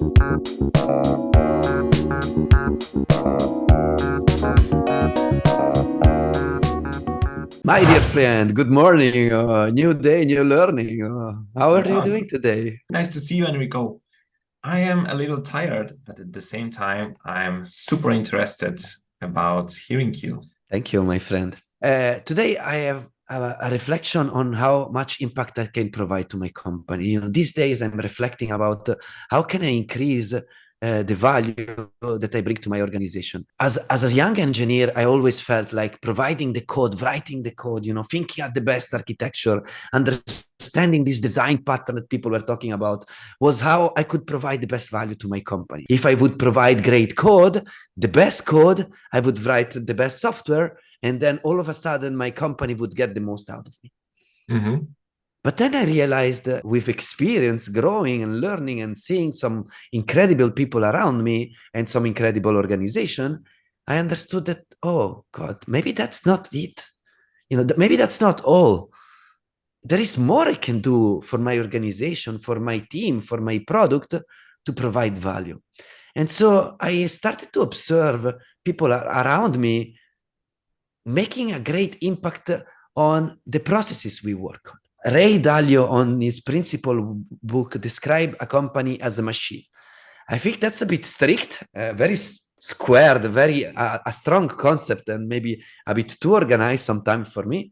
My dear friend, good morning. New day, new learning. How are you Yeah, doing today? nice to see you, Enrico. I am a little tired, but at the same time, I'm super interested about hearing you. Thank you, my friend. Today, I have a reflection on how much impact I can provide to my company. These days I'm reflecting about how can I increase the value that I bring to my organization. As a young engineer, I always felt like providing the code, writing the code, thinking at the best architecture, understanding this design pattern that people were talking about was how I could provide the best value to my company. If I would provide great code, the best code, I would write the best software, and then all of a sudden my company would get the most out of me. Mhm. But then I realized with experience, growing and learning and seeing some incredible people around me and some incredible organization, I understood that, oh God, maybe that's not it. Maybe that's not all. There is more I can do for my organization, for my team, for my product to provide value. And so I started to observe people around me making a great impact on the processes we work on. Ray Dalio, on his principal book, described a company as a machine. I think that's a bit strict, very squared, very a strong concept, and maybe a bit too organized sometimes for me.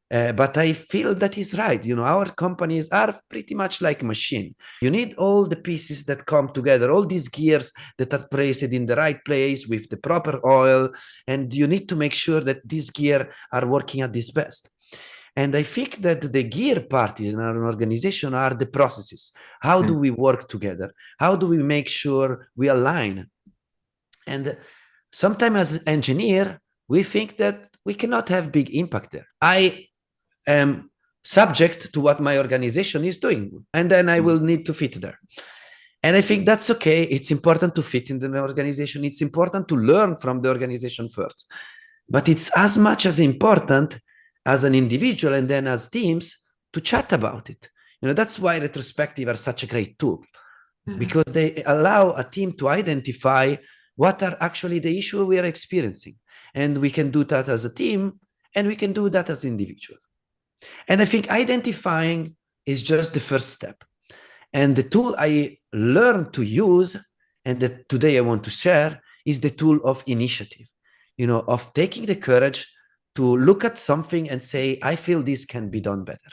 But I feel that is right. Our companies are pretty much like a machine. You need all the pieces that come together, all these gears that are placed in the right place with the proper oil, and you need to make sure that these gears are working at this best. And I think that the gear part in our organization are the processes. How do Mm. we work together? How do we make sure we align? And sometimes as engineer, we think that we cannot have big impact there. I am subject to what my organization is doing, and then I will need to fit there. And I think that's okay. It's important to fit in the organization. It's important to learn from the organization first. But it's as much as important as an individual and then as teams to chat about it. That's why retrospective are such a great tool, Mhm. because they allow a team to identify what are actually the issue we are experiencing. And we can do that as a team, and we can do that as individual. And I think identifying is just the first step. And the tool I learned to use and that today I want to share is the tool of initiative, of taking the courage to look at something and say, I feel this can be done better.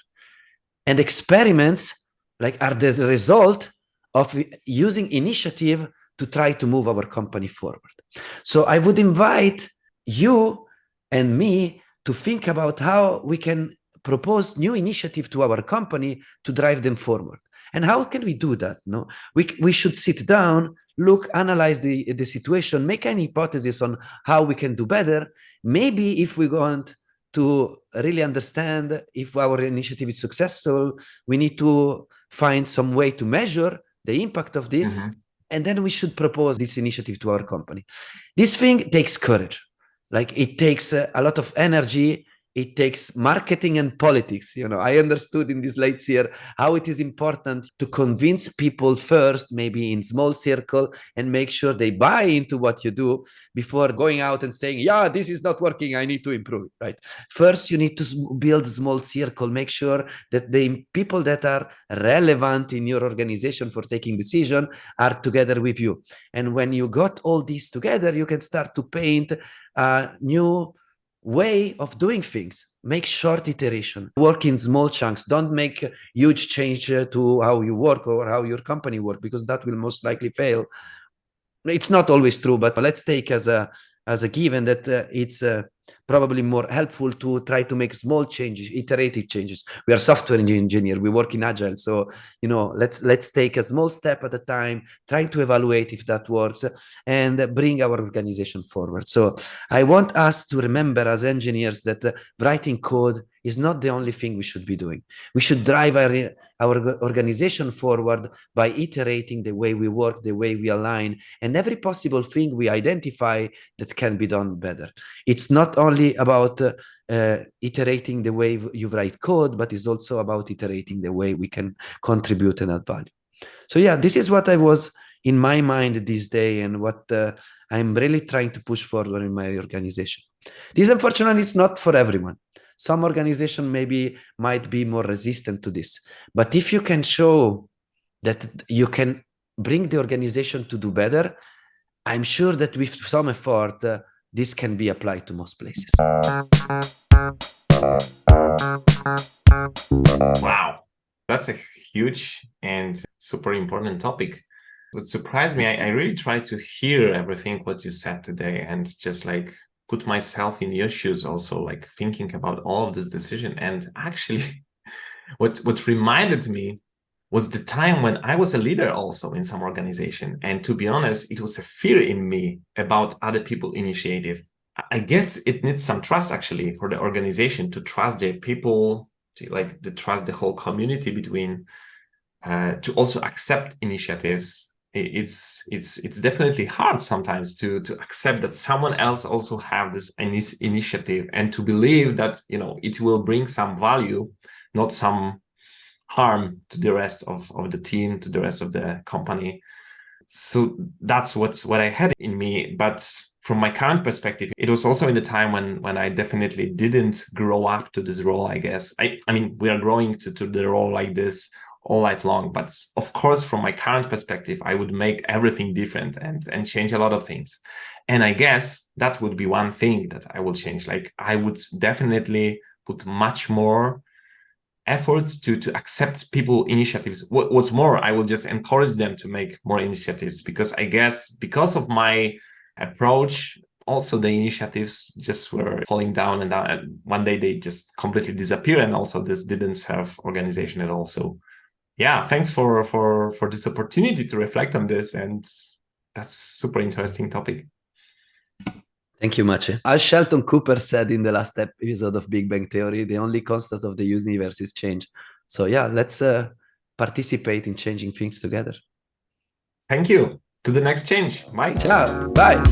And experiments are the result of using initiative to try to move our company forward. So I would invite you and me to think about how we can propose new initiative to our company to drive them forward. And how can we do that? No, we should sit down, look, analyze the situation, make an hypothesis on how we can do better. Maybe if we want to really understand if our initiative is successful, we need to find some way to measure the impact of this, Mhm. and then we should propose this initiative to our company. This thing takes courage. It takes a lot of energy. It takes marketing and politics. I understood in this late year how it is important to convince people first, maybe in small circle, and make sure they buy into what you do before going out and saying, yeah, this is not working, I need to improve it, right? First, you need to build a small circle, make sure that the people that are relevant in your organization for taking decision are together with you. And when you got all these together, you can start to paint a new way of doing things. Make short iteration, work in small chunks. Don't make a huge change to how you work or how your company work, because that will most likely fail. It's not always true, but let's take as a given that it's probably more helpful to try to make small changes, iterative changes. We are software engineer, we work in agile, so let's take a small step at a time, try to evaluate if that works, and bring our organization forward. So I want us to remember as engineers that writing code is not the only thing we should be doing. We should drive our organization forward by iterating the way we work, the way we align, and every possible thing we identify that can be done better. It's not only about iterating the way you write code, but it's also about iterating the way we can contribute and add value. So yeah, this is what I was in my mind this day and what I'm really trying to push forward in my organization. This, unfortunately, is not for everyone. Some organization maybe might be more resistant to this. But if you can show that you can bring the organization to do better, I'm sure that with some effort, this can be applied to most places. Wow, that's a huge and super important topic. What surprised me, I really tried to hear everything what you said today and just like put myself in your shoes also, like thinking about all of this decision. And actually, what reminded me was the time when I was a leader also in some organization. And to be honest, it was a fear in me about other people initiative. I guess it needs some trust actually for the organization to trust their people, to trust the whole community between, to also accept initiatives. It's definitely hard sometimes to accept that someone else also have this initiative and to believe that, you know, it will bring some value, not some harm to the rest of the team, to the rest of the company. So that's what I had in me. But from my current perspective, it was also in the time when I definitely didn't grow up to this role, I guess. I mean, we are growing to the role like this all life long. But of course, from my current perspective, I would make everything different and change a lot of things. And I guess that would be one thing that I will change. Like I would definitely put much more efforts to accept people initiatives. What's more, I will just encourage them to make more initiatives, because I guess because of my approach, also the initiatives just were falling down and one day they just completely disappear, and also this didn't serve organization at all. So yeah, thanks for this opportunity to reflect on this, and that's super interesting topic. Thank you, Maciej. As Sheldon Cooper said in the last episode of Big Bang Theory, the only constant of the universe is change. So yeah, let's participate in changing things together. Thank you. To the next change. Bye. Ciao. Bye.